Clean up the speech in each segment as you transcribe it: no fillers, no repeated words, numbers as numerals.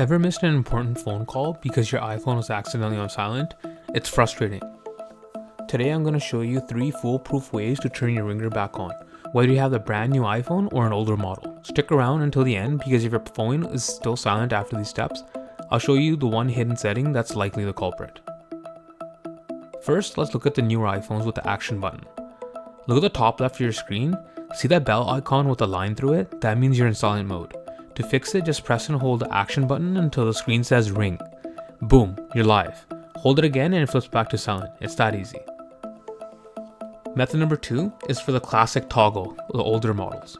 Ever missed an important phone call because your iPhone was accidentally on silent? It's frustrating. Today I'm going to show you 3 foolproof ways to turn your ringer back on, whether you have a brand new iPhone or an older model. Stick around until the end because if your phone is still silent after these steps, I'll show you the one hidden setting that's likely the culprit. First, let's look at the newer iPhones with the action button. Look at the top left of your screen. See that bell icon with a line through it? That means you're in silent mode. To fix it, just press and hold the action button until the screen says ring. Boom, you're live. Hold it again and it flips back to silent. It's that easy. Method number 2 is for the classic toggle, the older models.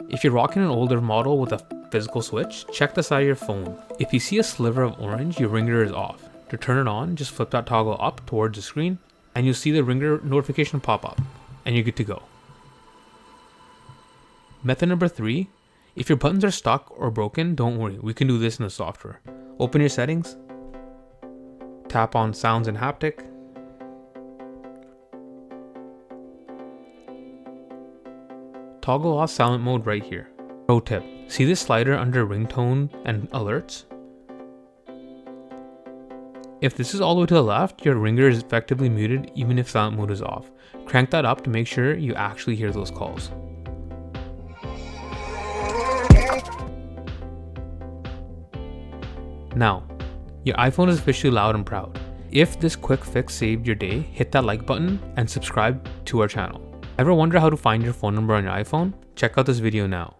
If you're rocking an older model with a physical switch, check the side of your phone. If you see a sliver of orange, your ringer is off. To turn it on, just flip that toggle up towards the screen and you'll see the ringer notification pop up and you're good to go. Method number 3, if your buttons are stuck or broken, don't worry, we can do this in the software. Open your settings, tap on sounds and haptic, toggle off silent mode right here. Pro tip, see this slider under Ringtone and Alerts? If this is all the way to the left, your ringer is effectively muted even if silent mode is off. Crank that up to make sure you actually hear those calls. Now, your iPhone is officially loud and proud. If this quick fix saved your day, hit that like button and subscribe to our channel. Ever wonder how to find your phone number on your iPhone? Check out this video now.